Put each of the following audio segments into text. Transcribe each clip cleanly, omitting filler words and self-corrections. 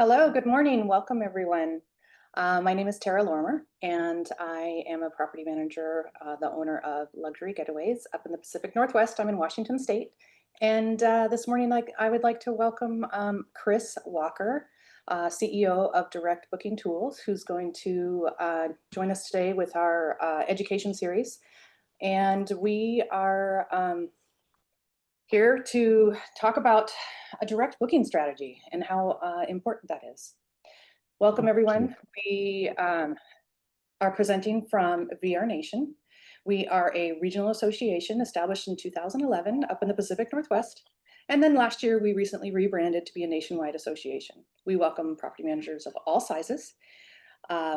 Hello, good morning. Welcome, everyone. My name is Tara Lormer, and I am a property manager, the owner of Luxury Getaways up in the Pacific Northwest. I'm in Washington State. And this morning, I would like to welcome Chris Walker, CEO of Direct Booking Tools, who's going to join us today with our education series. And we are here to talk about a direct booking strategy and how important that is. Welcome, everyone. We are presenting from VRNation. We are a regional association established in 2011 up in the Pacific Northwest. And then last year, we recently rebranded to be a nationwide association. We welcome property managers of all sizes.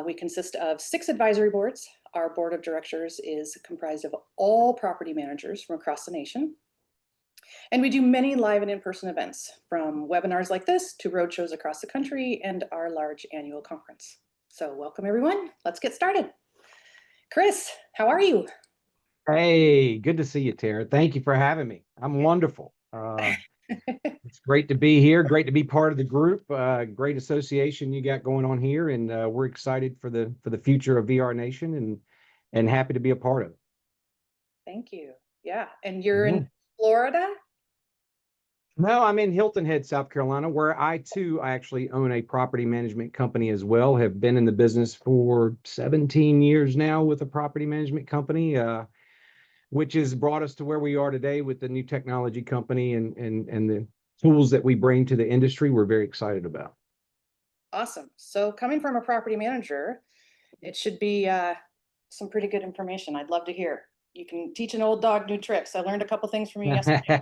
We consist of 6 advisory boards. Our board of directors is comprised of all property managers from across the nation. And we do many live and in-person events, from webinars like this to roadshows across the country and our large annual conference. So welcome, everyone. Let's get started. Chris, how are you? Hey, good to see you, Tara. Thank you for having me. I'm wonderful. It's great to be here. Great to be part of the group. Great association you got going on here, and we're excited for the future of VRNation and happy to be a part of it. Thank you. Yeah, and you're in Florida? No, I'm in Hilton Head, South Carolina, where I too actually own a property management company as well. Have been in the business for 17 years now with a property management company. Which has brought us to where we are today with the new technology company and the tools that we bring to the industry. We're very excited about. Awesome. So coming from a property manager, it should be some pretty good information. I'd love to hear. You can teach an old dog new tricks. I learned a couple things from you yesterday.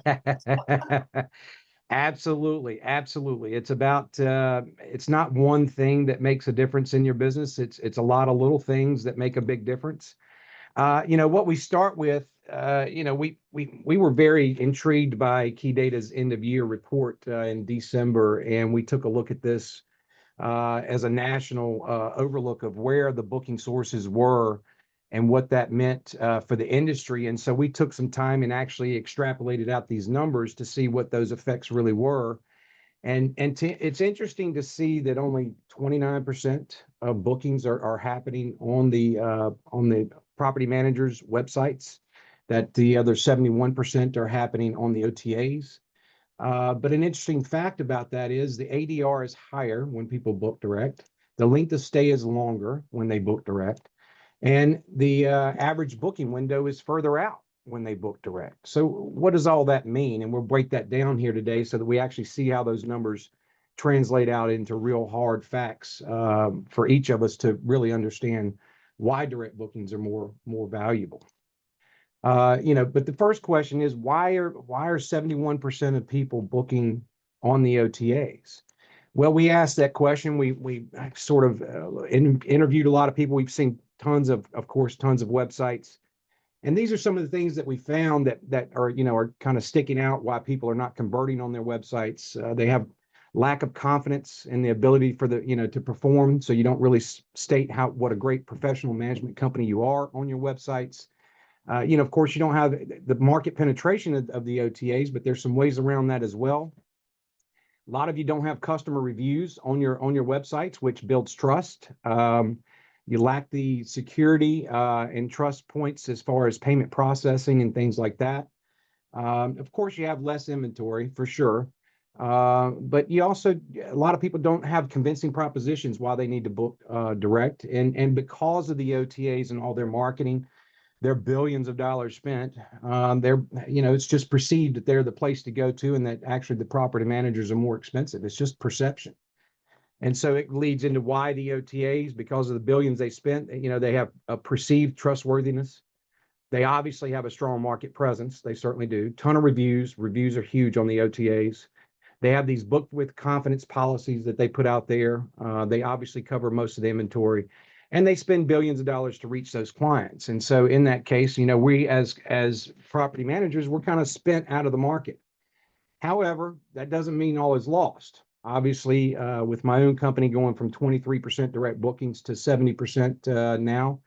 Absolutely, absolutely. It's about it's not one thing that makes a difference in your business. It's a lot of little things that make a big difference. What we start with, we were very intrigued by Key Data's end of year report in December, and we took a look at this as a national overlook of where the booking sources were and what that meant for the industry. And so we took some time and actually extrapolated out these numbers to see what those effects really were. And it's interesting to see that only 29% of bookings are happening on the property managers' websites, that the other 71% are happening on the OTAs. But an interesting fact about that is the ADR is higher when people book direct. The length of stay is longer when they book direct. And the average booking window is further out when they book direct. So what does all that mean? And we'll break that down here today so that we actually see how those numbers translate out into real hard facts for each of us to really understand why direct bookings are more valuable. But the first question is why are 71% of people booking on the OTAs? Well, we asked that question. We sort of interviewed a lot of people. We've seen tons of websites. And these are some of the things that we found that are kind of sticking out why people are not converting on their websites. They have lack of confidence in the ability for to perform. So you don't really state what a great professional management company you are on your websites. Of course, you don't have the market penetration of the OTAs, but there's some ways around that as well. A lot of you don't have customer reviews on your websites, which builds trust. You lack the security and trust points as far as payment processing and things like that. Of course, you have less inventory for sure. But you also, a lot of people don't have convincing propositions why they need to book direct. And because of the OTAs and all their marketing, their billions of dollars spent, it's just perceived that they're the place to go to and that actually the property managers are more expensive. It's just perception. And so it leads into why the OTAs, because of the billions they spent, they have a perceived trustworthiness. They obviously have a strong market presence. They certainly do. Ton of reviews. Reviews are huge on the OTAs. They have these booked with confidence policies that they put out there. They obviously cover most of the inventory, and they spend billions of dollars to reach those clients. And so in that case, we as property managers, we're kind of spent out of the market. However, that doesn't mean all is lost. Obviously, with my own company going from 23% direct bookings to 70% now,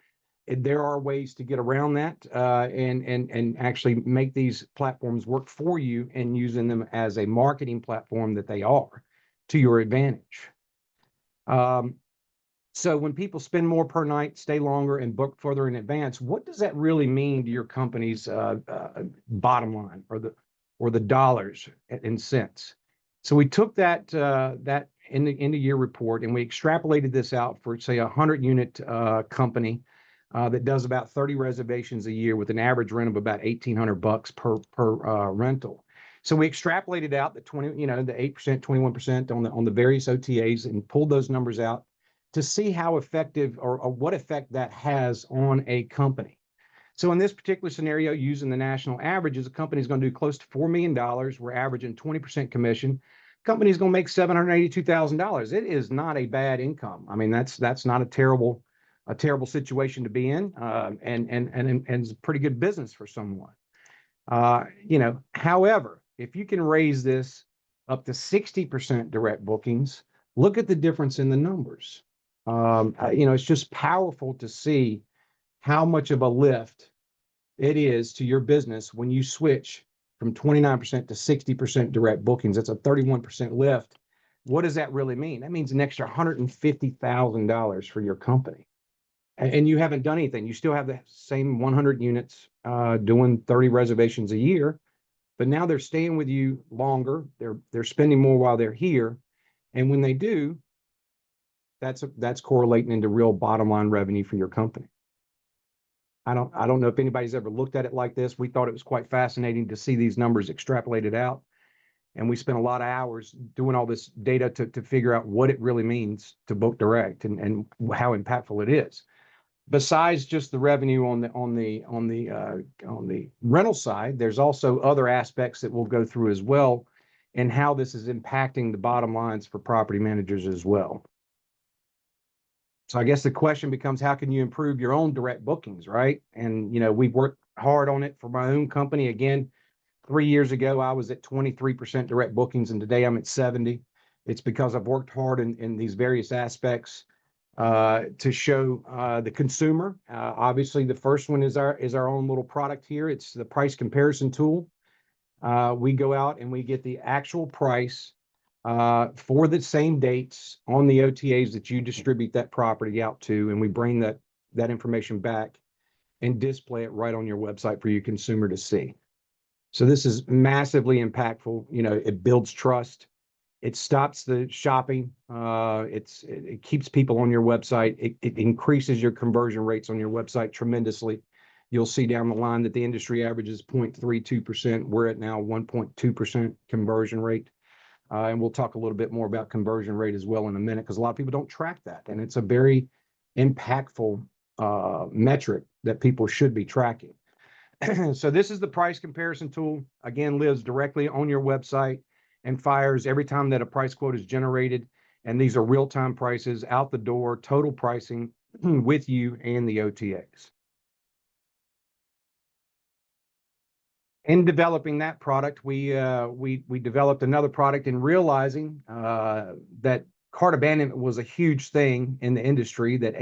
there are ways to get around that and actually make these platforms work for you and using them as a marketing platform that they are to your advantage. Um, so when people spend more per night, stay longer, and book further in advance, what does that really mean to your company's bottom line, or the dollars and cents? So we took that in the end of year report, and we extrapolated this out for, say, a 100-unit company that does about 30 reservations a year with an average rent of about $1,800 per rental. So we extrapolated out the 20, the 8%, 21% on the various OTAs, and pulled those numbers out to see how effective, or what effect that has on a company. So in this particular scenario, using the national averages, a company is going to do close to $4 million. We're averaging 20% commission. Company's going to make $782,000. It is not a bad income. I mean, that's not a terrible situation to be in, and it's a pretty good business for someone. However, if you can raise this up to 60% direct bookings, look at the difference in the numbers. It's just powerful to see how much of a lift it is to your business when you switch from 29% to 60% direct bookings. That's a 31% lift. What does that really mean? That means an extra $150,000 for your company. And you haven't done anything. You still have the same 100 units doing 30 reservations a year, but now they're staying with you longer. They're spending more while they're here. And when they do, that's correlating into real bottom line revenue for your company. I don't know if anybody's ever looked at it like this. We thought it was quite fascinating to see these numbers extrapolated out. And we spent a lot of hours doing all this data to figure out what it really means to book direct, and how impactful it is. Besides just the revenue on the rental side, there's also other aspects that we'll go through as well, and how this is impacting the bottom lines for property managers as well. So I guess the question becomes, how can you improve your own direct bookings, right? And, we've worked hard on it for my own company. Again, 3 years ago, I was at 23% direct bookings, and today I'm at 70. It's because I've worked hard in these various aspects to show the consumer. Obviously, the first one is our own little product here. It's the price comparison tool. We go out and we get the actual price for the same dates on the OTAs that you distribute that property out to, and we bring that information back and display it right on your website for your consumer to see. So this is massively impactful. It builds trust. It stops the shopping. It keeps people on your website. It increases your conversion rates on your website tremendously. You'll see down the line that the industry average is 0.32%. We're at now 1.2% conversion rate. And we'll talk a little bit more about conversion rate as well in a minute, because a lot of people don't track that. And it's a very impactful metric that people should be tracking. So this is the price comparison tool. Again, lives directly on your website and fires every time that a price quote is generated. And these are real-time prices out the door, total pricing with you and the OTAs. In developing that product, we developed another product, in realizing that cart abandonment was a huge thing in the industry. That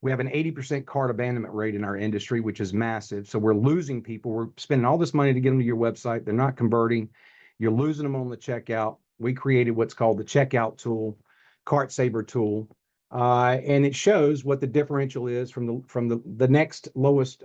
we have an 80% cart abandonment rate in our industry, which is massive. So we're losing people. We're spending all this money to get them to your website. They're not converting. You're losing them on the checkout. We created what's called the checkout tool, Cart Saver tool. And it shows what the differential is from the next lowest,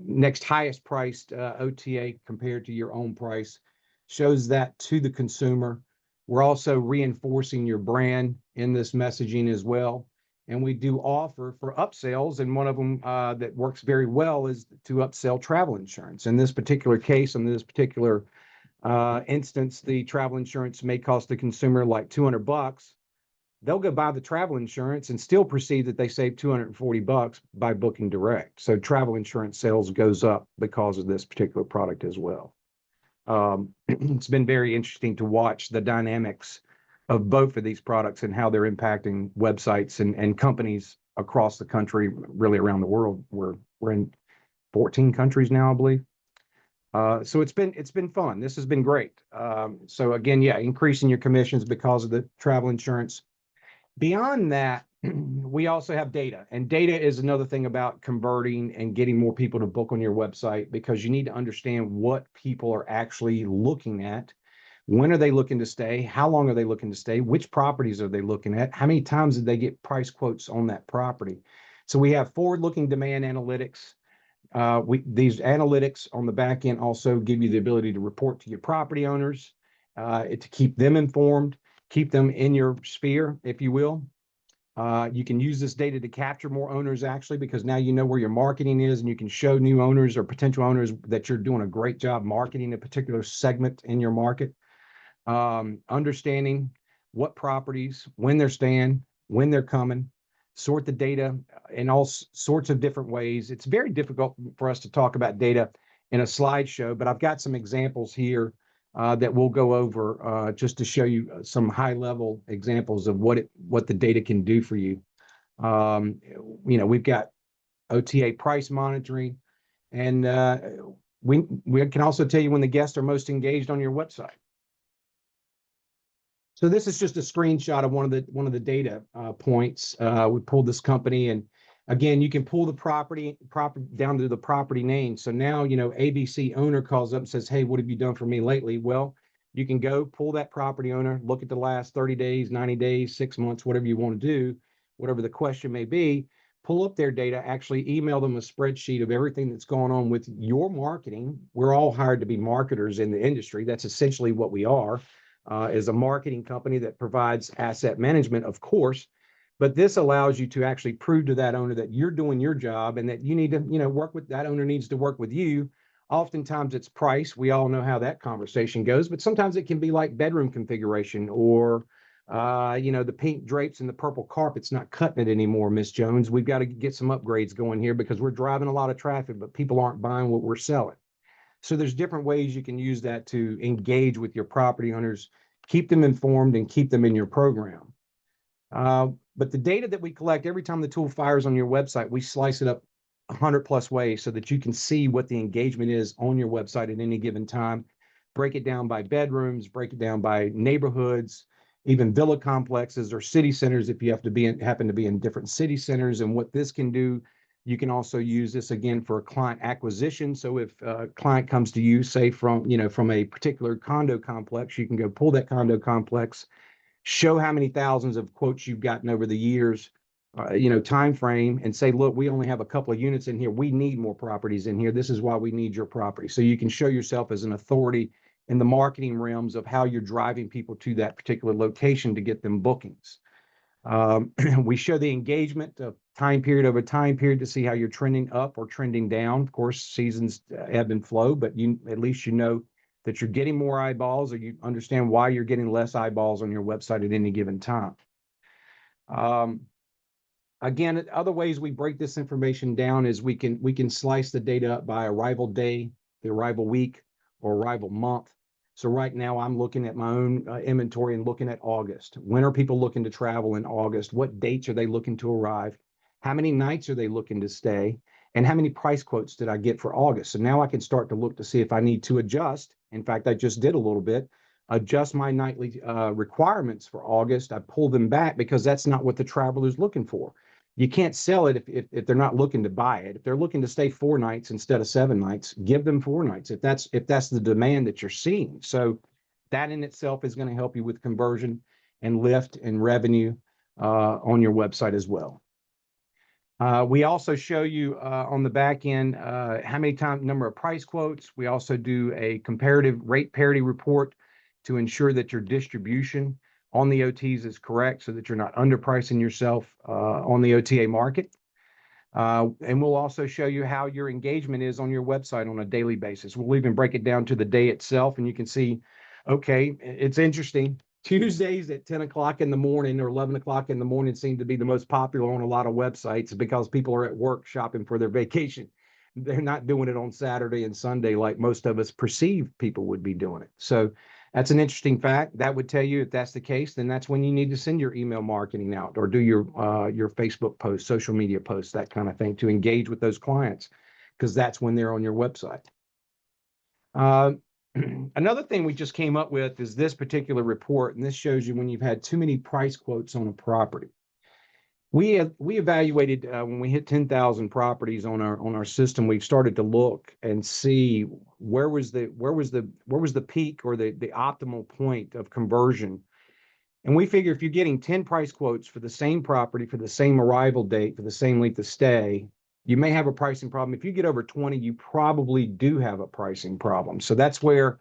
next highest priced OTA compared to your own price. Shows that to the consumer. We're also reinforcing your brand in this messaging as well. And we do offer for upsells, and one of them that works very well is to upsell travel insurance. In this particular case, in this particular instance, the travel insurance may cost the consumer like $200. They'll go buy the travel insurance and still perceive that they saved $240 by booking direct. So travel insurance sales goes up because of this particular product as well. It's been very interesting to watch the dynamics of both of these products and how they're impacting websites and companies across the country, really around the world. We're in 14 countries now, I believe. So it's been fun. This has been great. So again, yeah, increasing your commissions because of the travel insurance. Beyond that, we also have data, and data is another thing about converting and getting more people to book on your website, because you need to understand what people are actually looking at When are they looking to stay? How long are they looking to stay? Which properties are they looking at? How many times did they get price quotes on that property? So we have forward-looking demand analytics. These analytics on the back end also give you the ability to report to your property owners, to keep them informed, keep them in your sphere, if you will. You can use this data to capture more owners actually, because now you know where your marketing is and you can show new owners or potential owners that you're doing a great job marketing a particular segment in your market. Understanding what properties, when they're staying, when they're coming, sort the data in all sorts of different ways. It's very difficult for us to talk about data in a slideshow, but I've got some examples here that we'll go over just to show you some high level examples of what the data can do for you. We've got OTA price monitoring, and we can also tell you when the guests are most engaged on your website. So this is just a screenshot of one of the data points. We pulled this company, and again, you can pull the property down to the property name. So now, ABC owner calls up and says, "Hey, what have you done for me lately?" Well, you can go pull that property owner, look at the last 30 days, 90 days, 6 months, whatever you want to do, whatever the question may be, pull up their data, actually email them a spreadsheet of everything that's going on with your marketing. We're all hired to be marketers in the industry. That's essentially what we are. Is a marketing company that provides asset management, of course, but this allows you to actually prove to that owner that you're doing your job and that you need to, work with that owner needs to work with you. Oftentimes it's price. We all know how that conversation goes, but sometimes it can be like bedroom configuration or, the pink drapes and the purple carpet's not cutting it anymore, Miss Jones. We've got to get some upgrades going here because we're driving a lot of traffic, but people aren't buying what we're selling. So there's different ways you can use that to engage with your property owners, keep them informed, and keep them in your program. But the data that we collect every time the tool fires on your website, we slice it up 100 plus ways so that you can see what the engagement is on your website at any given time. Break it down by bedrooms, break it down by neighborhoods, even villa complexes or city centers if you happen to be in different city centers. And what this can do, you can also use this again for client acquisition. So if a client comes to you, say from a particular condo complex, you can go pull that condo complex, show how many thousands of quotes you've gotten over the years, time frame, and say, look, we only have a couple of units in here. We need more properties in here. This is why we need your property. So you can show yourself as an authority in the marketing realms of how you're driving people to that particular location to get them bookings. We show the engagement of time period over time period to see how you're trending up or trending down. Of course, seasons ebb and flow, but at least you know that you're getting more eyeballs, or you understand why you're getting less eyeballs on your website at any given time. Again, other ways we break this information down is we can slice the data up by arrival day, the arrival week, or arrival month. So right now I'm looking at my own inventory and looking at August. When are people looking to travel in August? What dates are they looking to arrive? How many nights are they looking to stay? And how many price quotes did I get for August? So now I can start to look to see if I need to adjust. In fact, I just did a little bit, adjust my nightly requirements for August. I pull them back because that's not what the traveler's looking for. You can't sell it if they're not looking to buy it. If they're looking to stay 4 nights instead of 7 nights, give them 4 nights if that's the demand that you're seeing. So that in itself is going to help you with conversion and lift and revenue on your website as well. We also show you on the back end how many number of price quotes. We also do a comparative rate parity report to ensure that your distribution on the OTs is correct so that you're not underpricing yourself on the OTA market. And we'll also show you how your engagement is on your website on a daily basis. We'll even break it down to the day itself, and you can see, okay, it's interesting. Tuesdays at 10 o'clock in the morning or 11 o'clock in the morning seem to be the most popular on a lot of websites because people are at work shopping for their vacation. They're not doing it on Saturday and Sunday like most of us perceive people would be doing it. So that's an interesting fact. That would tell you if that's the case, then that's when you need to send your email marketing out or do your Facebook posts, social media posts, that kind of thing to engage with those clients because that's when they're on your website. Another thing we just came up with is this particular report, and this shows you when you've had too many price quotes on a property. We evaluated when we hit 10,000 properties on our system. We've started to look and see where was the peak or the optimal point of conversion. And we figure if you're getting 10 price quotes for the same property for the same arrival date for the same length of stay, you may have a pricing problem. If you get over 20, you probably do have a pricing problem. So that's where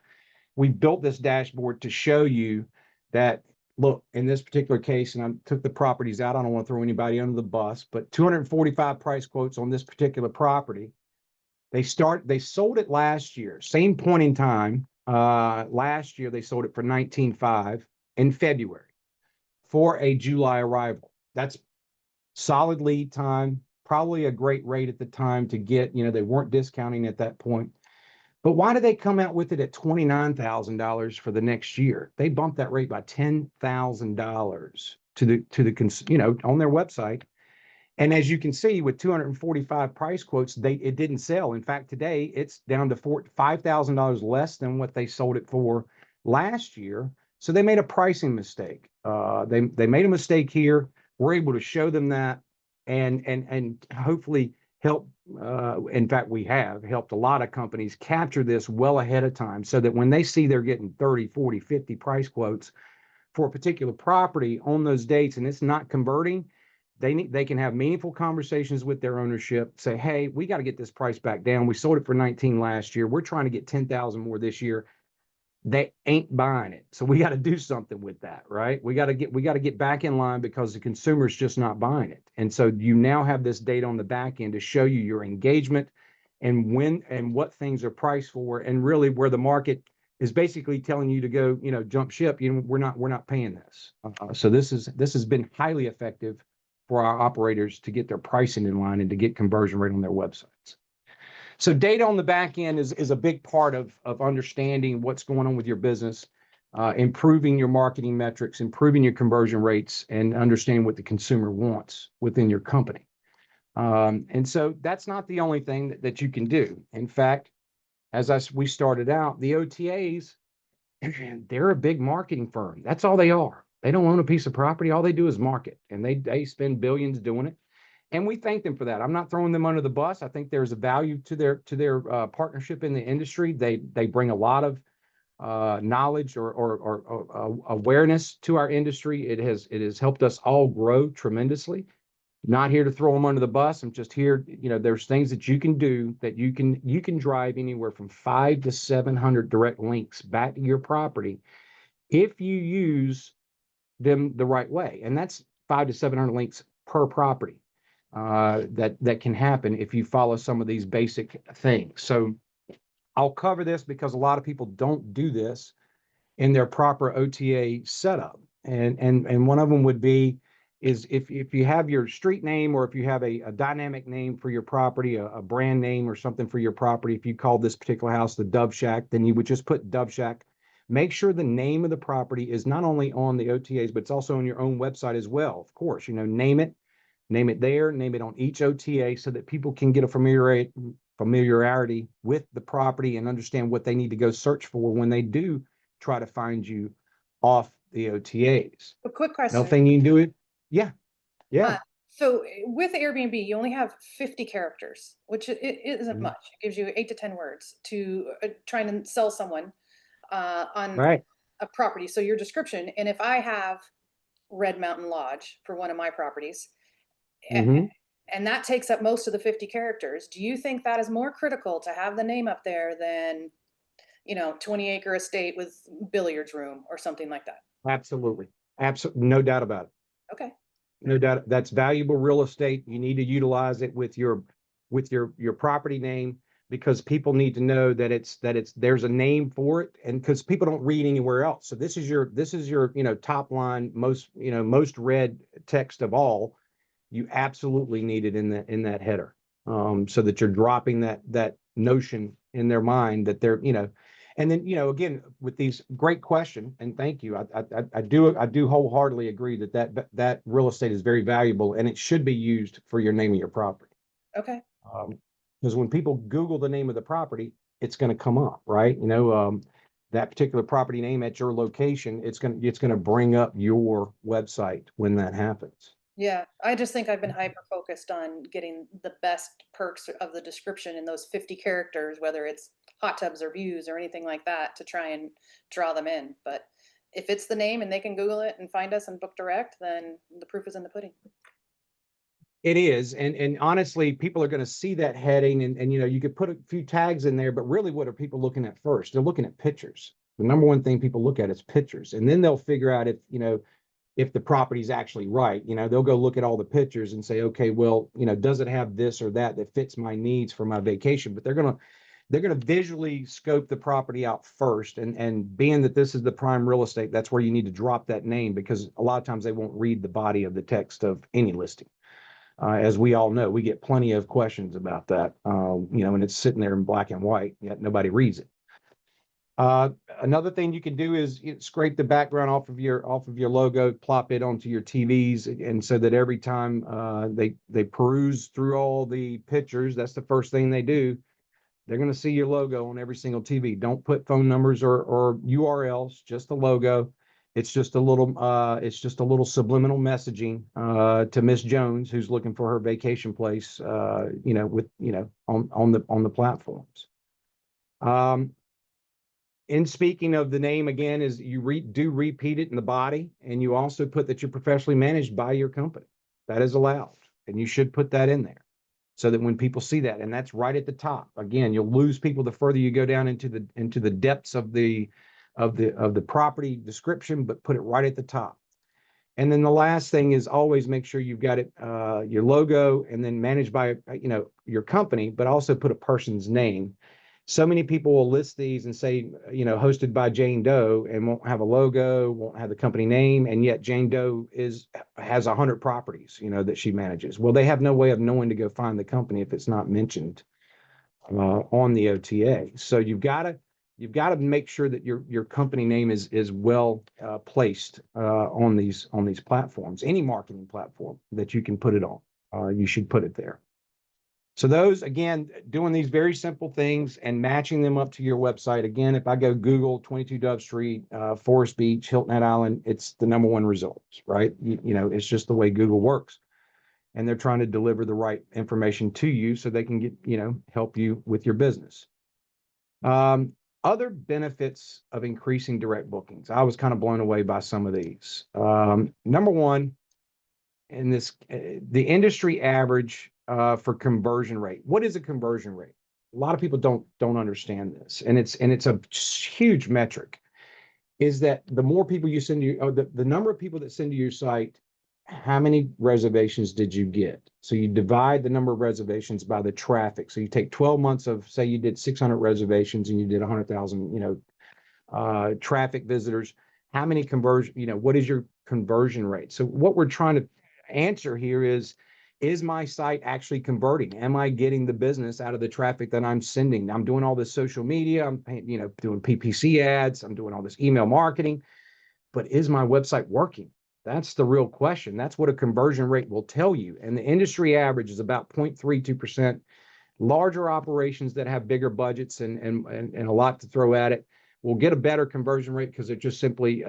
we built this dashboard to show you that, look, in this particular case, and I took the properties out, I don't want to throw anybody under the bus, but 245 price quotes on this particular property. They sold it last year, same point in time. Last year, they sold it for 19.5 in February for a July arrival. That's solid lead time, probably a great rate at the time to get, they weren't discounting at that point. But why did they come out with it at $29,000 for the next year? They bumped that rate by $10,000 on their website. And as you can see, with 245 price quotes, it didn't sell. In fact, today it's down to $5,000 less than what they sold it for last year. So they made a pricing mistake. They made a mistake here. We're able to show them that and hopefully help. In fact, we have helped a lot of companies capture this well ahead of time so that when they see they're getting 30, 40, 50 price quotes for a particular property on those dates and it's not converting, they can have meaningful conversations with their ownership, say, hey, we got to get this price back down. We sold it for 19 last year. We're trying to get 10,000 more this year. They ain't buying it. So we got to do something with that, right? We got to get back in line because the consumer's just not buying it. And so you now have this data on the back end to show you your engagement and when and what things are priced for, and really where the market is basically telling you to go, jump ship. We're not paying this. So this has been highly effective for our operators to get their pricing in line and to get conversion rate on their websites. So data on the back end is a big part of understanding what's going on with your business, improving your marketing metrics, improving your conversion rates, and understanding what the consumer wants within your company. And so that's not the only thing that you can do. In fact, we started out, the OTAs, they're a big marketing firm. That's all they are. They don't own a piece of property. All they do is market, and they spend billions doing it. And we thank them for that. I'm not throwing them under the bus. I think there's a value to their partnership in the industry. They bring a lot of knowledge or awareness to our industry. It has helped us all grow tremendously. Not here to throw them under the bus. I'm just here. There's things that you can do that you can drive anywhere from 500 to 700 direct links back to your property if you use them the right way. And that's 500 to 700 links per property. That can happen if you follow some of these basic things. So I'll cover this because a lot of people don't do this in their proper OTA setup. And one of them would be is if you have your street name, or if you have a dynamic name for your property, a brand name or something for your property. If you call this particular house the Dove Shack, then you would just put Dove Shack. Make sure the name of the property is not only on the OTAs, but it's also on your own website as well. Of course, name it there, name it on each OTA so that people can get a familiarity with the property and understand what they need to go search for when they do try to find you off the OTAs. A quick Another question. thing you can do it. Yeah. So with Airbnb, you only have 50 characters, which it isn't much. It gives you 8 to 10 words to try and sell someone on Right. a property. So your description, and if I have Red Mountain Lodge for one of my properties, and that takes up most of the 50 characters, do you think that is more critical to have the name up there than 20-acre estate with billiards room or something like that? Absolutely. No doubt about it. Okay. No doubt. That's valuable real estate. You need to utilize it with your property name, because people need to know that there's a name for it, and because people don't read anywhere else. So this is your top line, most read text of all. You absolutely need it in that header, so that you're dropping that notion in their mind that they're, and then, again, with these great question, and thank you. I do wholeheartedly agree that real estate is very valuable, and it should be used for your name of your property. Okay. Because when people Google the name of the property, it's going to come up, right? That particular property name at your location, it's going to bring up your website when that happens. Yeah, I just think I've been hyper focused on getting the best perks of the description in those 50 characters, whether it's hot tubs or views or anything like that, to try and draw them in. But if it's the name and they can Google it and find us and book direct, then the proof is in the pudding. It is, and honestly, people are going to see that heading, and you know, you could put a few tags in there, but really, what are people looking at first? They're looking at pictures. The number one thing people look at is pictures, and then they'll figure out if, you know, if the property's actually right. You know, they'll go look at all the pictures and say, okay, well, you know, does it have this or that that fits my needs for my vacation? But they're gonna visually scope the property out first, and being that this is the prime real estate, that's where you need to drop that name, because a lot of times they won't read the body of the text of any listing. As we all know, we get plenty of questions about that, you know, and it's sitting there in black and white, yet nobody reads it. Uh, Another thing you can do is, you know, scrape the background off of your logo, plop it onto your TVs, and so that every time they peruse through all the pictures, that's the first thing they do. They're going to see your logo on every single TV. Don't put phone numbers or URLs, just the logo. It's just a little subliminal messaging to Miss Jones, who's looking for her vacation place, you know, with, you know, on the platforms. Um, in speaking of the name, again, is you do repeat it in the body, and you also put that you're professionally managed by your company. That is allowed, and you should put that in there, so that when people see that, and that's right at the top. Again, you'll lose people the further you go down into the depths of the property description, but put it right at the top. And then the last thing is, always make sure you've got it, your logo, and then managed by, you know, your company, but also put a person's name. So many people will list these and say, you know, hosted by Jane Doe, and won't have a logo, won't have the company name, and yet Jane Doe has 100 properties, you know, that she manages. Well, they have no way of knowing to go find the company if it's not mentioned on the OTA. So you've got to make sure that your company name is well placed on these platforms. Any marketing platform that you can put it on, you should put it there. So those, again, doing these very simple things and matching them up to your website. Again, if I go Google 22 Dove Street, Forest Beach, Hilton Head Island, it's the number one results, right? You know, it's just the way Google works. And they're trying to deliver the right information to you so they can help you with your business. Other benefits of increasing direct bookings. I was kind of blown away by some of these. Number one, in this, the industry average for conversion rate. What is a conversion rate? A lot of people don't understand this, and it's a huge metric. Is that the more people you send you, or the number of people that send to your site, how many reservations did you get? So you divide the number of reservations by the traffic. So you take 12 months of, say you did 600 reservations and you did 100,000, traffic visitors. How many conversion, what is your conversion rate? So what we're trying to answer here is my site actually converting? Am I getting the business out of the traffic that I'm sending? I'm doing all this social media, I'm doing PPC ads, I'm doing all this email marketing, but is my website working? That's the real question. That's what a conversion rate will tell you. And the industry average is about 0.32%. Larger operations that have bigger budgets and a lot to throw at it will get a better conversion rate because they're just simply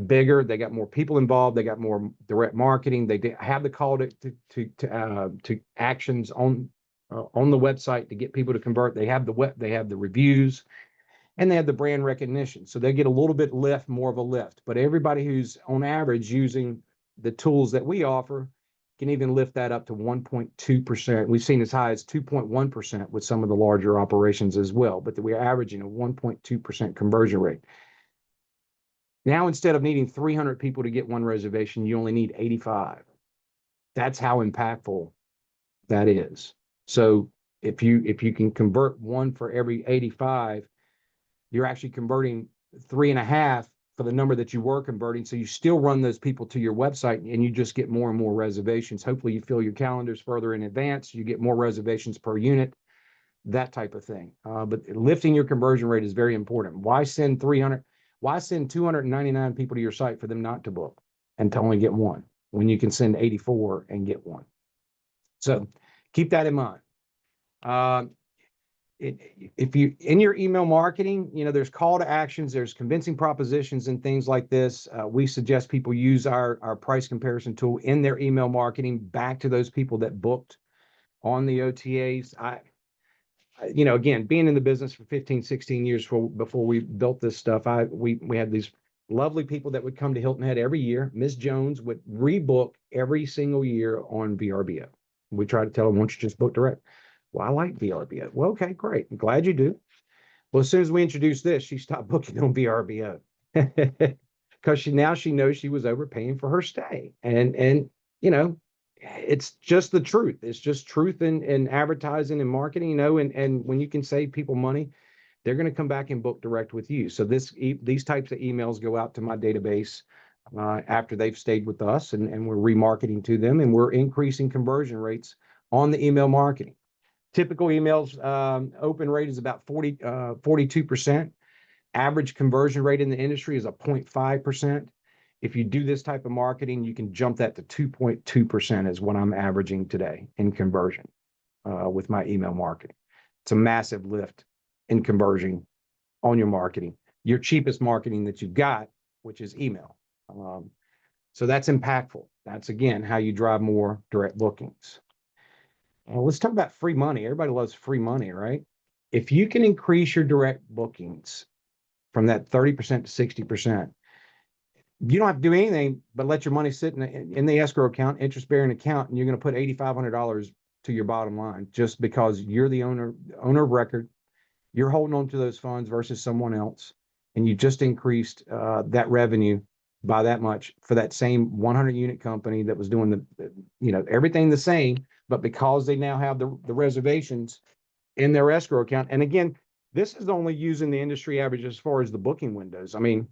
bigger. They got more people involved. They got more direct marketing. They have the call to actions on the website to get people to convert. They have the reviews, and they have the brand recognition. So they get a little bit more of a lift. But everybody who's on average using the tools that we offer can even lift that up to 1.2%. We've seen as high as 2.1% with some of the larger operations as well, but we're averaging a 1.2% conversion rate. Now, instead of needing 300 people to get one reservation, you only need 85. That's how impactful that is. So if you can convert one for every 85, you're actually converting 3.5 for the number that you were converting. So you still run those people to your website and you just get more and more reservations. Hopefully you fill your calendars further in advance. You get more reservations per unit, that type of thing. But lifting your conversion rate is very important. Why send 300? Why send 299 people to your site for them not to book and to only get one when you can send 84 and get one? So keep that in mind. if you in your email marketing, there's call to actions, there's convincing propositions and things like this. We suggest people use our price comparison tool in their email marketing back to those people that booked on the OTAs. Again, being in the business for 15, 16 years before we built this stuff, we had these lovely people that would come to Hilton Head every year. Ms. Jones would rebook every single year on VRBO. We try to tell them, why don't you just book direct? Well, I like VRBO. Well, okay, great. I'm glad you do. Well, as soon as we introduced this, she stopped booking on VRBO because she knows she was overpaying for her stay. And it's just the truth. It's just truth in advertising and marketing, and when you can save people money, they're going to come back and book direct with you. So these types of emails go out to my database after they've stayed with us, and we're remarketing to them, and we're increasing conversion rates on the email marketing. Typical emails open rate is about 42%. Average conversion rate in the industry is a 0.5%. If you do this type of marketing, you can jump that to 2.2% is what I'm averaging today in conversion with my email marketing. It's a massive lift in conversion on your marketing, your cheapest marketing that you've got, which is email. So that's impactful. That's, again, how you drive more direct bookings. Well, let's talk about free money. Everybody loves free money, right? If you can increase your direct bookings from that 30% to 60%, you don't have to do anything but let your money sit in the escrow account, interest-bearing account, and you're going to put $8,500 to your bottom line just because you're the owner of record. You're holding on to those funds versus someone else, and you just increased that revenue by that much for that same 100-unit company that was doing everything the same, but because they now have the reservations in their escrow account. And again, this is only using the industry average as far as the booking windows. I mean,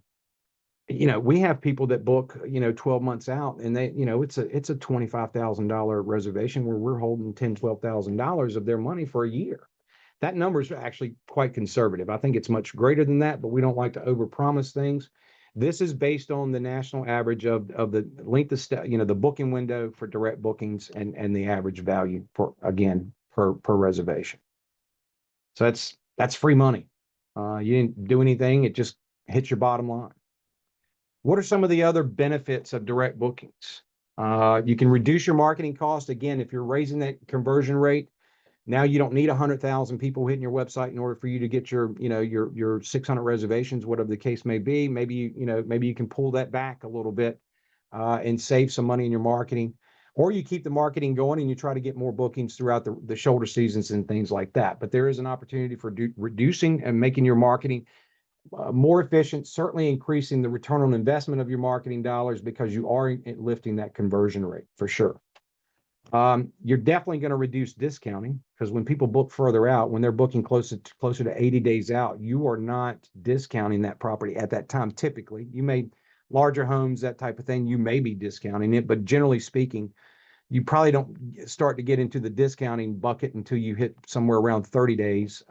we have people that book, 12 months out, and they, it's a $25,000 reservation where we're holding $10,000, $12,000 of their money for a year. That number is actually quite conservative. I think it's much greater than that, but we don't like to overpromise things. This is based on the national average of the length of stay, the booking window for direct bookings and the average value per reservation. So that's free money. You didn't do anything. It just hits your bottom line. What are some of the other benefits of direct bookings? You can reduce your marketing cost. Again, if you're raising that conversion rate, now you don't need 100,000 people hitting your website in order for you to get your 600 reservations, whatever the case may be. Maybe you can pull that back a little bit and save some money in your marketing, or you keep the marketing going and you try to get more bookings throughout the shoulder seasons and things like that. But there is an opportunity for reducing and making your marketing more efficient, certainly increasing the return on investment of your marketing dollars because you are lifting that conversion rate for sure. You're definitely going to reduce discounting because when people book further out, when they're booking closer to 80 days out, you are not discounting that property at that time. Typically, you may larger homes, that type of thing, you may be discounting it, but generally speaking, you probably don't start to get into the discounting bucket until you hit somewhere around 30 days,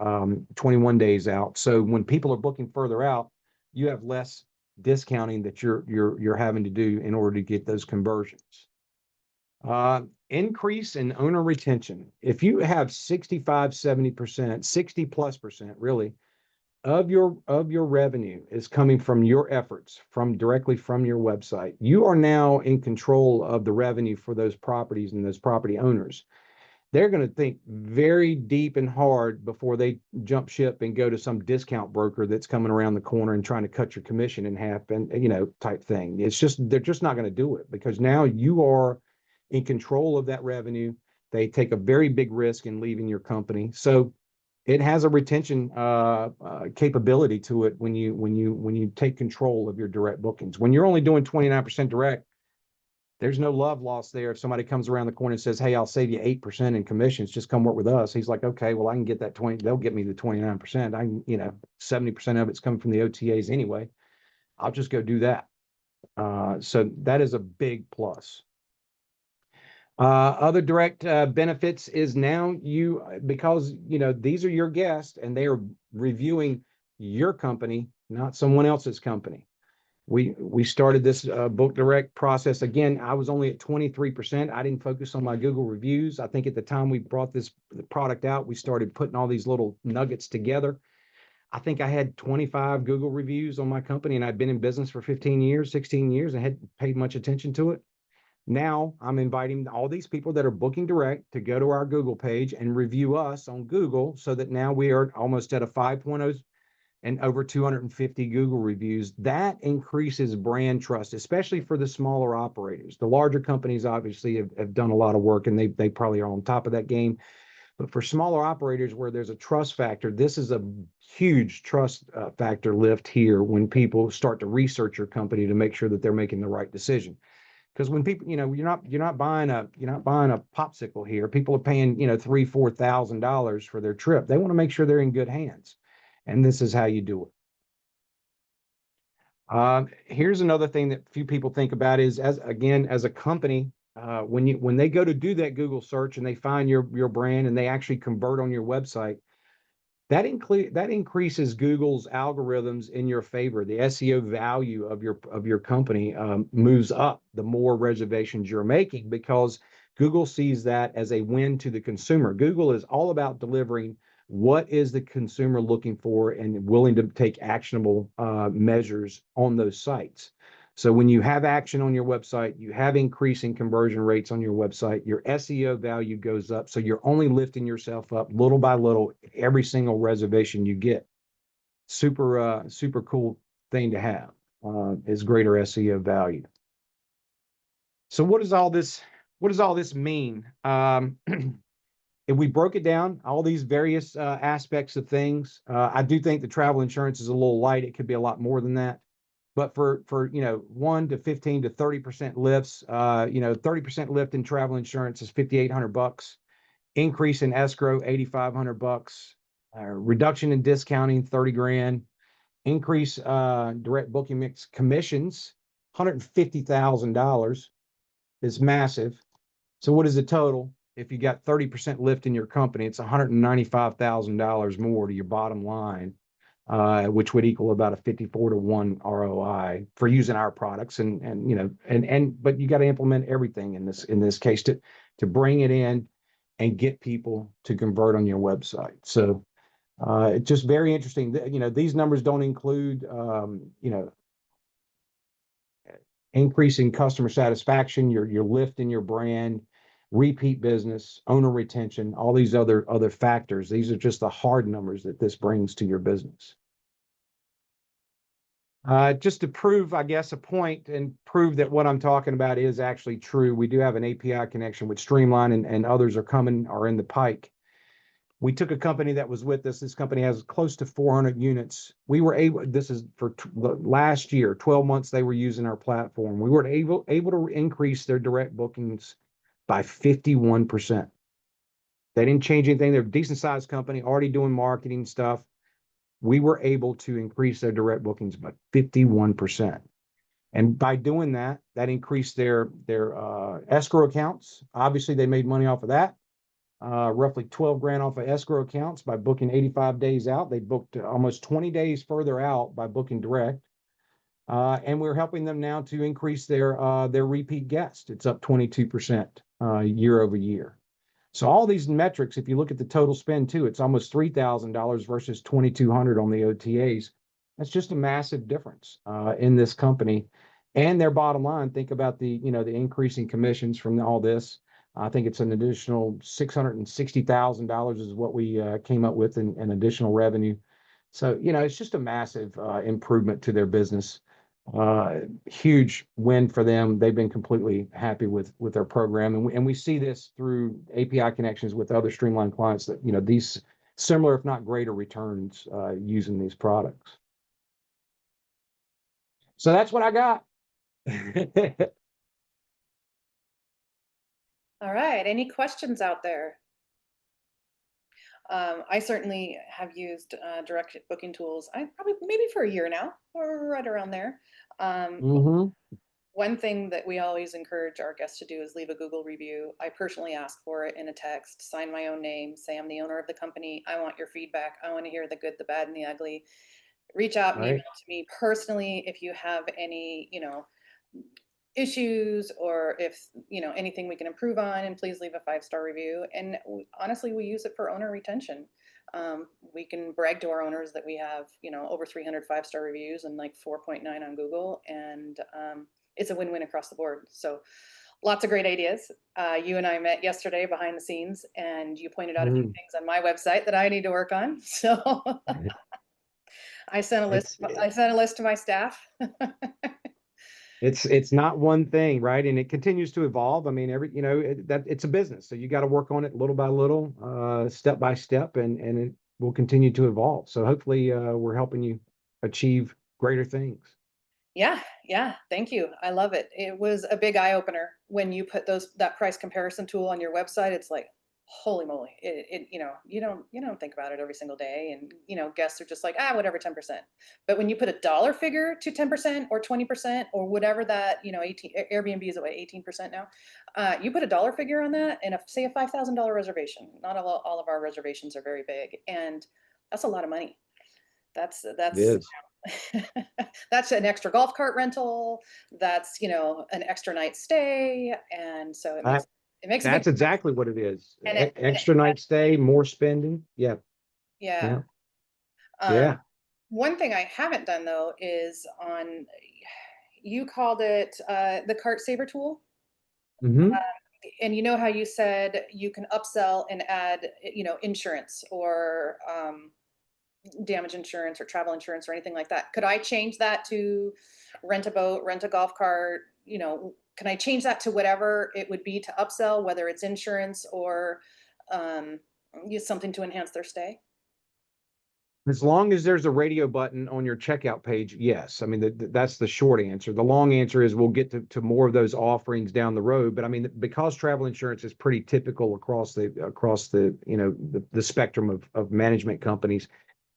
21 days out. So when people are booking further out, you have less discounting that you're having to do in order to get those conversions. Increase in owner retention. If you have 65, 70%, 60+% really of your revenue is coming from your efforts directly from your website, you are now in control of the revenue for those properties and those property owners. They're going to think very deep and hard before they jump ship and go to some discount broker that's coming around the corner and trying to cut your commission in half and type thing. They're just not going to do it because now you are in control of that revenue. They take a very big risk in leaving your company. So it has a retention capability to it when you take control of your direct bookings. When you're only doing 29% direct, there's no love lost there. If somebody comes around the corner and says, "Hey, I'll save you 8% in commissions, just come work with us," he's like, "Okay, well, I can get that 20. They'll get me the 29%. 70% of it's coming from the OTAs anyway. I'll just go do that." So that is a big plus. Other direct benefits is now because these are your guests and they are reviewing your company, not someone else's company. We started this book direct process. Again, I was only at 23%. I didn't focus on my Google reviews. I think at the time we brought this product out, we started putting all these little nuggets together. I think I had 25 Google reviews on my company, and I'd been in business for 15 years, 16 years, and hadn't paid much attention to it. Now I'm inviting all these people that are booking direct to go to our Google page and review us on Google, so that now we are almost at a 5.0 and over 250 Google reviews. That increases brand trust, especially for the smaller operators. The larger companies obviously have done a lot of work, and they probably are on top of that game. But for smaller operators where there's a trust factor, this is a huge trust factor lift here when people start to research your company to make sure that they're making the right decision. Because when people, you're not buying a popsicle here. People are paying, $3,000-$4,000 for their trip. They want to make sure they're in good hands, and this is how you do it. Here's another thing that few people think about is, as a company, when they go to do that Google search and they find your brand and they actually convert on your website, that increases Google's algorithms in your favor. The SEO value of your company moves up the more reservations you're making, because Google sees that as a win to the consumer. Google is all about delivering what is the consumer looking for and willing to take actionable measures on those sites. So when you have action on your website, you have increasing conversion rates on your website, your SEO value goes up. So you're only lifting yourself up little by little every single reservation you get. Super cool thing to have is greater SEO value. So what does all this mean? If we broke it down, all these various aspects of things, I do think the travel insurance is a little light. It could be a lot more than that. But for 1 to 15 to 30% lifts, 30% lift in travel insurance is $5,800. Increase in escrow, $8,500. Reduction in discounting, 30 grand. Increase direct booking mix commissions, $150,000 is massive. So what is the total? If you got 30% lift in your company, it's $195,000 more to your bottom line, which would equal about a 54-to-1 ROI for using our products. But you got to implement everything in this case to bring it in and get people to convert on your website. So it's just very interesting. These numbers don't include increasing customer satisfaction, your lift in your brand, repeat business, owner retention, all these other factors. These are just the hard numbers that this brings to your business. Just to prove, I guess, a point and prove that what I'm talking about is actually true, we do have an API connection with Streamline, and others are in the pike. We took a company that was with us. This company has close to 400 units. We were able, this is for last year, 12 months they were using our platform. We were able to increase their direct bookings by 51%. They didn't change anything. They're a decent sized company, already doing marketing stuff. We were able to increase their direct bookings by 51%. And by doing that, that increased their escrow accounts. Obviously, they made money off of that. Roughly 12 grand off of escrow accounts by booking 85 days out. They booked almost 20 days further out by booking direct. And we're helping them now to increase their repeat guest. It's up 22% year over year. So all these metrics, if you look at the total spend too, it's almost $3,000 versus $2,200 on the OTAs. That's just a massive difference in this company and their bottom line. Think about the increasing commissions from all this. I think it's an additional $660,000 is what we came up with in additional revenue. So, it's just a massive improvement to their business. Huge win for them. They've been completely happy with their program. And we see this through API connections with other Streamline clients that, these similar, if not greater returns using these products. So that's what I got. All right, any questions out there? I certainly have used direct booking tools. I probably maybe for a year now, or right around there. Mm-hmm. One thing that we always encourage our guests to do is leave a Google review. I personally ask for it in a text, sign my own name, say I'm the owner of the company. I want your feedback. I want to hear the good, the bad, and the ugly. reach out and email right? to me personally if you have any, issues, or if, anything we can improve on, and please leave a 5-star review. And honestly, we use it for owner retention. We can brag to our owners that we have, over 300 5-star reviews and like 4.9 on Google, and it's a win-win across the board. So lots of great ideas. You and I met yesterday behind the scenes, and you pointed out a few Mm. things on my website that I need to work on. So I sent a list. It's I sent a list to my staff. it's not one thing, right? And it continues to evolve. I mean, that it's a business, so you got to work on it little by little, step by step, and it will continue to evolve. So hopefully, we're helping you achieve greater things. Yeah, yeah, thank you. I love it. It was a big eye opener when you put that price comparison tool on your website. It's like, holy moly. You don't think about it every single day, and guests are just like, whatever, 10%. But when you put a dollar figure to 10% or 20% or whatever that, 18 Airbnb is at what, 18% now. You put a dollar figure on that, and say a $5,000 reservation. Not all of our reservations are very big, and that's a lot of money. That's It that's is. that's an extra golf cart rental. That's, an extra night stay. And so I, it makes a big that's difference. exactly what it is. And it Extra night adds, stay, more spending. Yeah, yeah. yeah, Um, yeah. One thing I haven't done though is on, you called it the cart saver tool. Hmm. And you know how you said you can upsell and add, insurance, or damage insurance or travel insurance or anything like that. Could I change that to rent a boat, rent a golf cart? Can I change that to whatever it would be to upsell, whether it's insurance or um, use something to enhance their stay? As long as there's a radio button on your checkout page, yes. I mean, that's the short answer. The long answer is we'll get to more of those offerings down the road. But I mean, because travel insurance is pretty typical across the the spectrum of management companies,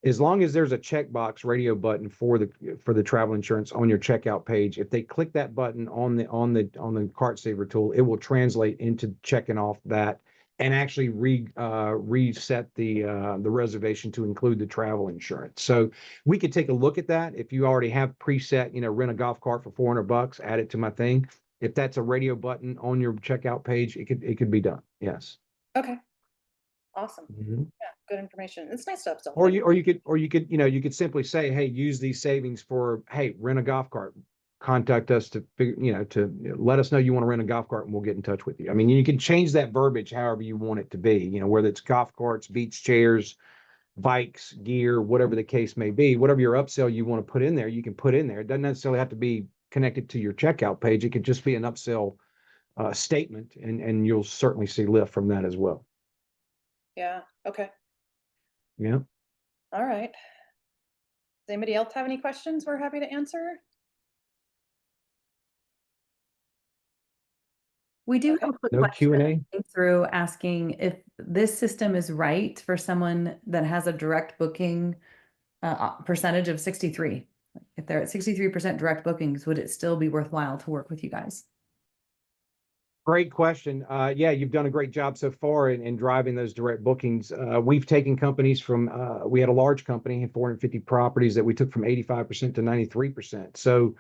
as long as there's a checkbox radio button for the travel insurance on your checkout page, if they click that button on the cart saver tool, it will translate into checking off that and actually reset the reservation to include the travel insurance. So we could take a look at that. If you already have preset, rent a golf cart for $400, add it to my thing. If that's a radio button on your checkout page, it could be done. Yes. Okay, awesome. Mhm. Yeah, good information. It's nice to upsell. Or Thank you could simply say, hey, use these savings for, hey, rent a golf cart. Contact us to let us know you want to rent a golf cart, and we'll get in touch with you. I mean, you can change that verbiage however you want it to be, whether it's golf carts, beach chairs, bikes, gear, whatever the case may be, whatever your upsell you want to put in there, you can put in there. It doesn't necessarily have to be connected to your checkout page. It could just be an upsell statement, and you'll certainly see lift from that as well. you. Yeah. Okay. Yeah. All right. Does anybody else have any questions we're happy to answer? We do Okay. have a quick No question that Q&A. came through asking if this system is right for someone that has a direct booking percentage of 63. If they're at 63% direct bookings, would it still be worthwhile to work with you guys? Great question. Yeah, you've done a great job so far in driving those direct bookings. We've taken companies from, we had a large company, 450 properties that we took from 85% to 93%. So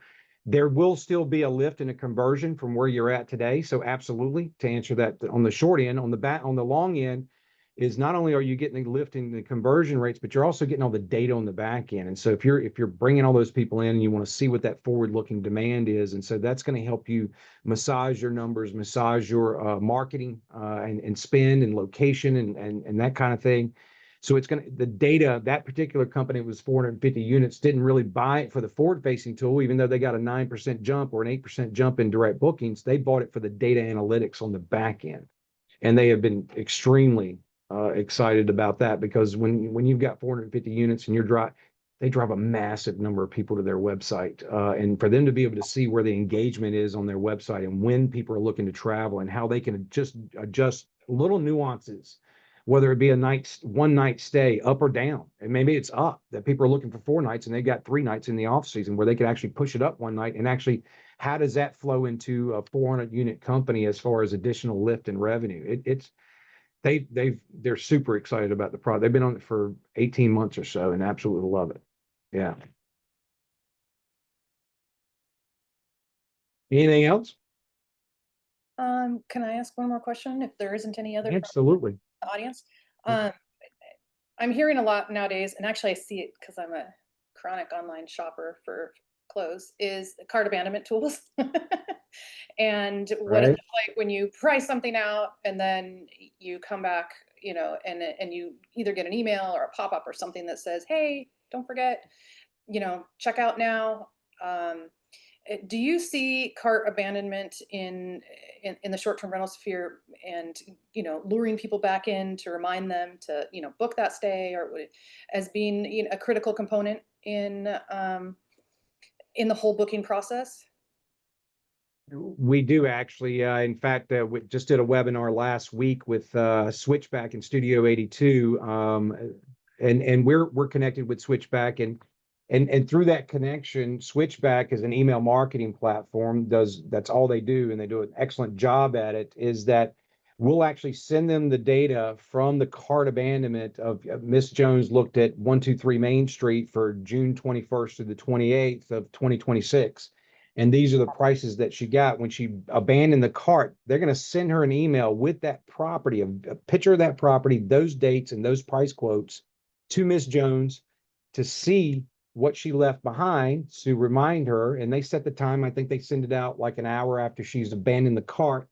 there will still be a lift in a conversion from where you're at today. So absolutely, to answer that on the short end, on the long end, is not only are you getting a lift in the conversion rates, but you're also getting all the data on the back end. And so if you're bringing all those people in and you want to see what that forward-looking demand is, and so that's going to help you massage your numbers, massage your marketing and spend and location and that kind of thing. So the data, that particular company was 450 units, didn't really buy it for the forward-facing tool, even though they got a 9% jump or an 8% jump in direct bookings. They bought it for the data analytics on the back end. And they have been extremely excited about that, because when you've got 450 units and they drive a massive number of people to their website, and for them to be able to see where the engagement is on their website and when people are looking to travel and how they can just adjust little nuances, whether it be a one night stay up or down, and maybe it's up, that people are looking for 4 nights and they got 3 nights in the off season, where they could actually push it up one night, and actually how does that flow into a 400 unit company as far as additional lift and revenue? They're super excited about the product. They've been on it for 18 months or so and absolutely love it. Yeah. Anything else? Can I ask one more question if there isn't any other from Absolutely. the audience? Yeah. I'm hearing a lot nowadays, and actually I see it because I'm a chronic online shopper for clothes, is cart abandonment tools. And what is Right. it like when you price something out and then you come back, and you either get an email or a pop-up or something that says, hey, don't forget, check out now. Um, do you see cart abandonment in the short-term rental sphere, and luring people back in to remind them to book that stay, or as being a critical component in the whole booking process? We do actually. In fact, we just did a webinar last week with Switchback and Studio 82, and we're connected with Switchback, and through that connection, Switchback is an email marketing platform. That's all they do, and they do an excellent job at it. Is that we'll actually send them the data from the cart abandonment of Miss Jones looked at 123 Main Street for June 21st to the 28th of 2026. And these are the prices that she got when she abandoned the cart. They're going to send her an email with that property, a picture of that property, those dates, and those price quotes to Miss Jones to see what she left behind, to remind her. And they set the time. I think they send it out like an hour after she's abandoned the cart.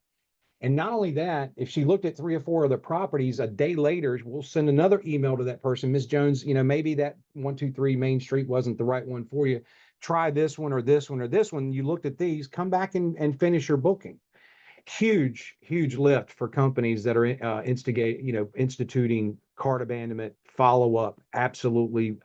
And not only that, if she looked at 3 or 4 other properties, a day later, we'll send another email to that person. Miss Jones, maybe that 123 Main Street wasn't the right one for you. Try this one or this one or this one. You looked at these, come back and finish your booking. Huge lift for companies that are instituting cart abandonment, follow up. Absolutely.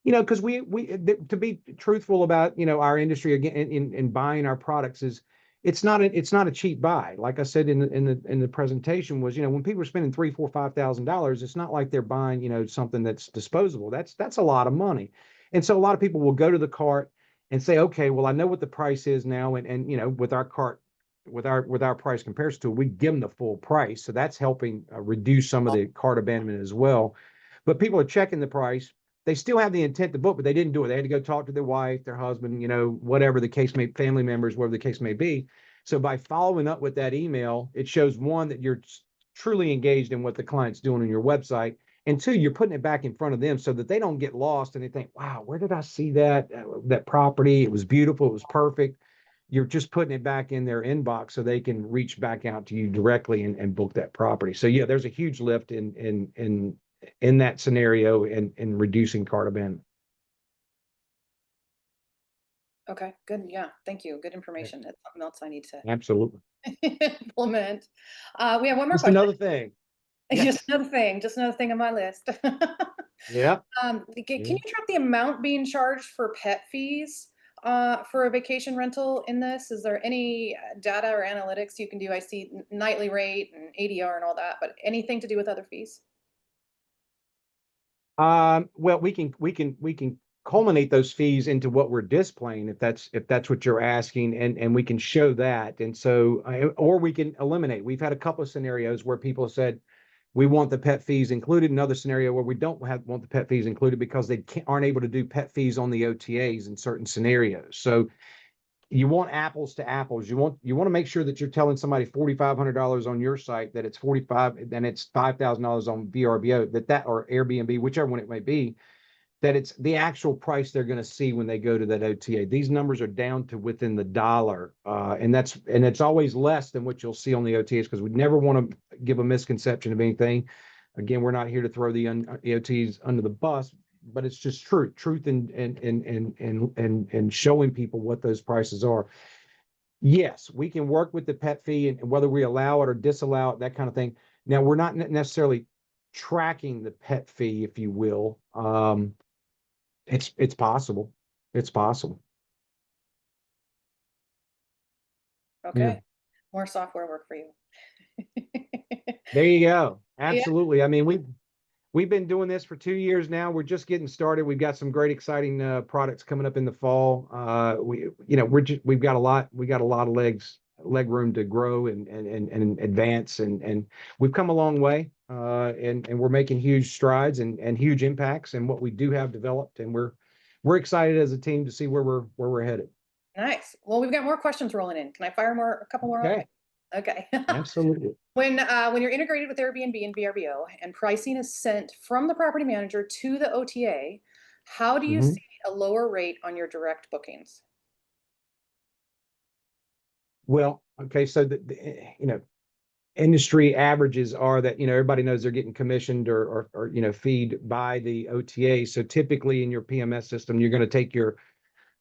Because to be truthful about, our industry again in buying our products is it's not a cheap buy. Like I said in the presentation was, when people are spending $3, $4, $5,000, it's not like they're buying, something that's disposable. That's a lot of money. And so a lot of people will go to the cart and say, okay, well, I know what the price is now. And with our cart, with our price comparison to it, we give them the full price. So that's helping reduce some of the cart abandonment as well. But people are checking the price. They still have the intent to book, but they didn't do it. They had to go talk to their wife, their husband, whatever the case may, family members, whatever the case may be. So by following up with that email, it shows one that you're truly engaged in what the client's doing on your website, and two, you're putting it back in front of them so that they don't get lost and they think, "Wow, where did I see that property? It was beautiful, it was perfect." You're just putting it back in their inbox so they can reach back out to you directly and book that property. So yeah, there's a huge lift in that scenario and reducing cart abandonment. Okay, good. Yeah, thank you. Good information. That's something else I need to Absolutely. implement. We have one more Just question. another thing. Just Yes. another thing on my list. Yeah. Can Yeah. you track the amount being charged for pet fees for a vacation rental in this? Is there any data or analytics you can do? I see nightly rate and ADR and all that, but anything to do with other fees? Well, we can culminate those fees into what we're displaying if that's what you're asking, and we can show that. And so, or we can eliminate. We've had a couple of scenarios where people said we want the pet fees included. Another scenario where we don't want the pet fees included because they aren't able to do pet fees on the OTAs in certain scenarios. So you want apples to apples. You want to make sure that you're telling somebody $4,500 on your site that it's 45, then it's $5,000 on VRBO, that or Airbnb, whichever one it may be, that it's the actual price they're going to see when they go to that OTA. These numbers are down to within the dollar, and it's always less than what you'll see on the OTAs, because we never want to give a misconception of anything. Again, we're not here to throw the OTAs under the bus, but it's just truth and showing people what those prices are. Yes, we can work with the pet fee and whether we allow it or disallow it, that kind of thing. Now, we're not necessarily tracking the pet fee, if you will. It's possible. It's possible. Yeah. Okay, more software work for you. There you go. Yeah. Absolutely. I mean, we've been doing this for 2 years now. We're just getting started. We've got some great, exciting products coming up in the fall. We've got a lot of leg room to grow and advance, and we've come a long way. And we're making huge strides and huge impacts in what we do have developed, and we're excited as a team to see where we're headed. Nice. Well, we've got more questions rolling in. Can I fire a couple more off? Okay, Okay. absolutely. When you're integrated with Airbnb and VRBO and pricing is sent from the property manager to the OTA, how do you Mhm. see a lower rate on your direct bookings? Well, okay, so industry averages are that everybody knows they're getting commissioned or feed by the OTA. So typically in your PMS system, you're going to take your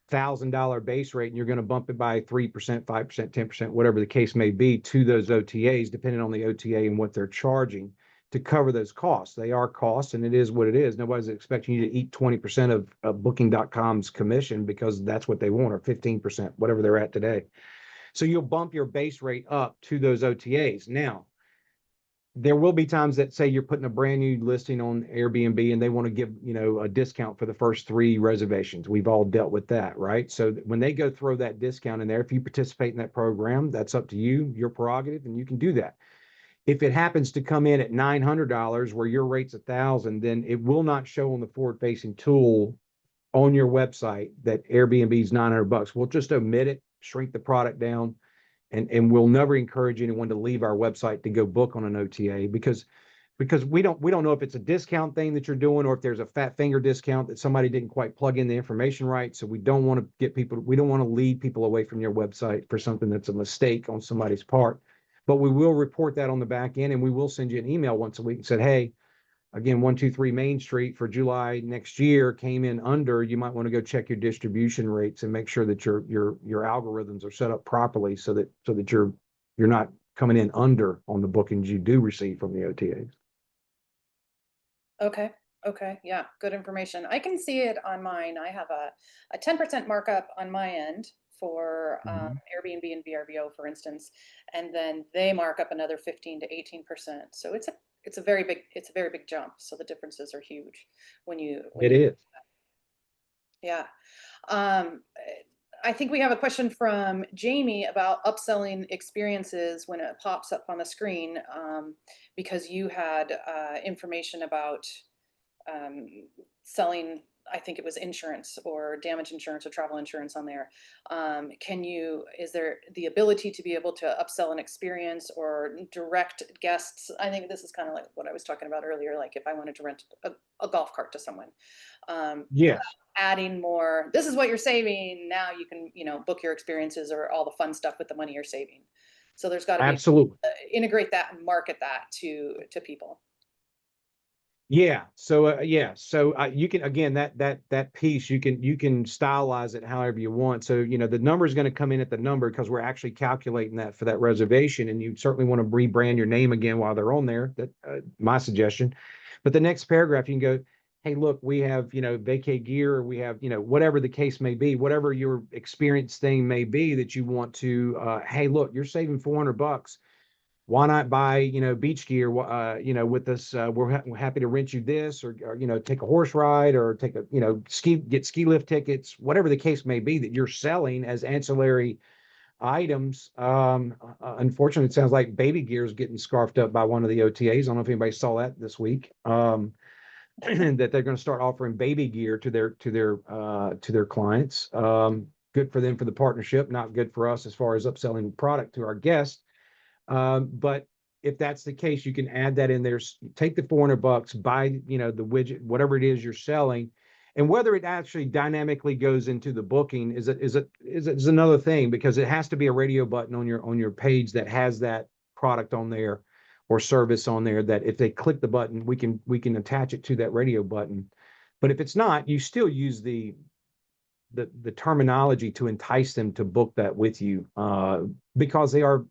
$1,000 base rate and you're going to bump it by 3%, 5%, 10%, whatever the case may be, to those OTAs, depending on the OTA and what they're charging to cover those costs. They are costs, and it is what it is. Nobody's expecting you to eat 20% of Booking.com's commission because that's what they want, or 15%, whatever they're at today. So you'll bump your base rate up to those OTAs. Now, there will be times that say you're putting a brand new listing on Airbnb and they want to give, a discount for the first 3 reservations. We've all dealt with that, right? So when they go throw that discount in there, if you participate in that program, that's up to you, your prerogative, and you can do that. If it happens to come in at $900 where your rate's 1,000, then it will not show on the forward-facing tool on your website that Airbnb is $900. We'll just omit it, shrink the product down, and we'll never encourage anyone to leave our website to go book on an OTA because we don't know if it's a discount thing that you're doing or if there's a fat finger discount that somebody didn't quite plug in the information right. So we don't want to lead people away from your website for something that's a mistake on somebody's part. But we will report that on the back end, and we will send you an email once a week and said, hey, again, 123 Main Street for July next year came in under. You might want to go check your distribution rates and make sure that your algorithms are set up properly so that you're not coming in under on the bookings you do receive from the OTAs. Okay. Okay. Yeah. Good information. I can see it on mine. I have a 10% markup on my end for Mhm. Airbnb and VRBO, for instance, and then they mark up another 15 to 18%. So it's a very big jump. So the differences are huge when It you is. yeah. I think we have a question from Jamie about upselling experiences when it pops up on the screen, because you had information about um, selling, I think it was insurance or damage insurance or travel insurance on there. Is there the ability to be able to upsell an experience or direct guests? I think this is kind of like what I was talking about earlier, like if I wanted to rent a golf cart to someone. Without Yes, adding more, this is what you're saving. Now you can, book your experiences or all the fun stuff with the money you're saving. So there's got to be absolutely. integrate that and market that to people. Yeah. So you can, again, that piece you can stylize it however you want. So the number is going to come in at the number because we're actually calculating that for that reservation, and you certainly want to rebrand your name again while they're on there. That my suggestion. But the next paragraph you can go, hey, look, we have vacay gear, or we have whatever the case may be, whatever your experience thing may be that you want to. Hey, look, you're saving $400. Why not buy beach gear with us? We're happy to rent you this, or take a horse ride, or take a get ski lift tickets, whatever the case may be that you're selling as ancillary items. Unfortunately, it sounds like baby gear is getting scarfed up by one of the OTAs. I don't know if anybody saw that this week. That they're going to start offering baby gear to their clients. Good for them for the partnership, not good for us as far as upselling product to our guests. But if that's the case, you can add that in there. Take the $400, buy the widget, whatever it is you're selling, and whether it actually dynamically goes into the booking is another thing, because it has to be a radio button on your page that has that product on there or service on there, that if they click the button, we can attach it to that radio button. But if it's not, you still use the terminology to entice them to book that with you, because they are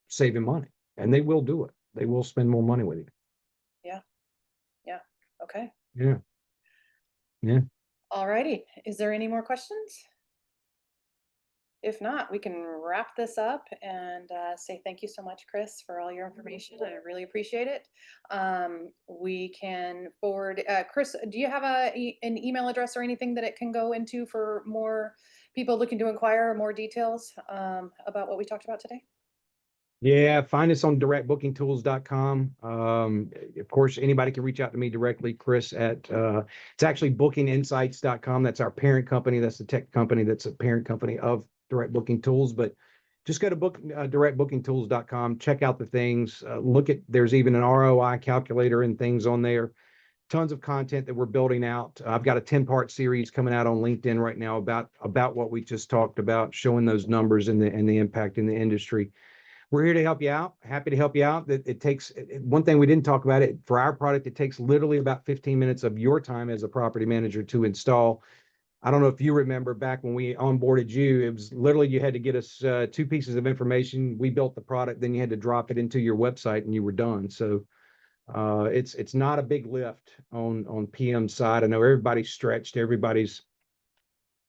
saving money, and they will do it. They will spend more money with you. Yeah. Yeah. Okay. Yeah. Yeah. All righty. Is there any more questions? If not, we can wrap this up and say thank you so much, Chris, for all your information. I really appreciate it. We can forward, Chris, do you have an email address or anything that it can go into for more people looking to inquire more details about what we talked about today? Yeah, find us on directbookingtools.com. Of course, anybody can reach out to me directly, Chris, at it's actually bookinginsights.com. That's our parent company. That's the tech company that's a parent company of Direct Booking Tools. But just go to directbookingtools.com, check out the things, look at, there's even an ROI calculator and things on there. Tons of content that we're building out. I've got a 10-part series coming out on LinkedIn right now about what we just talked about, showing those numbers and the impact in the industry. We're here to help you out. Happy to help you out. That it takes one thing we didn't talk about it for our product. It takes literally about 15 minutes of your time as a property manager to install. I don't know if you remember back when we onboarded you, it was literally you had to get us 2 pieces of information. We built the product, then you had to drop it into your website and you were done. So it's not a big lift on PM side. I know everybody's stretched, everybody's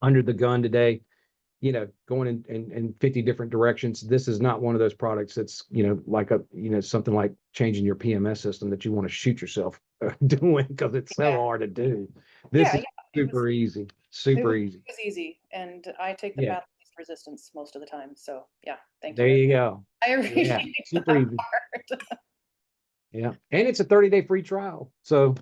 under the gun today, going in 50 different directions. This is not one of those products that's, like something like changing your PMS system that you want to shoot yourself doing because it's so Yeah. hard to do. This Yeah, is it super easy, it super easy. was easy, and I take the Yeah, path of least resistance most of the time. So yeah, thank you there very you much. go. I Yeah, appreciate super that easy. part. Yeah. And it's a 30-day free trial. So,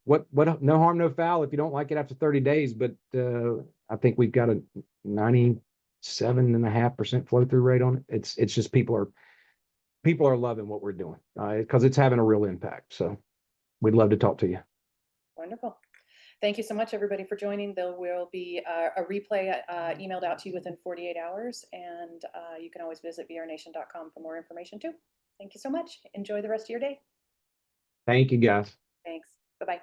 what, no harm, no foul if you don't like it after 30 days. But I think we've got a 97.5% flow through rate on it. It's just people are loving what we're doing because it's having a real impact. So we'd love to talk to you. Wonderful. Thank you so much, everybody, for joining. There will be a replay emailed out to you within 48 hours, and you can always visit VRNation.com for more information too. Thank you so much. Enjoy the rest of your day. Thank you, guys. Thanks. Bye-bye.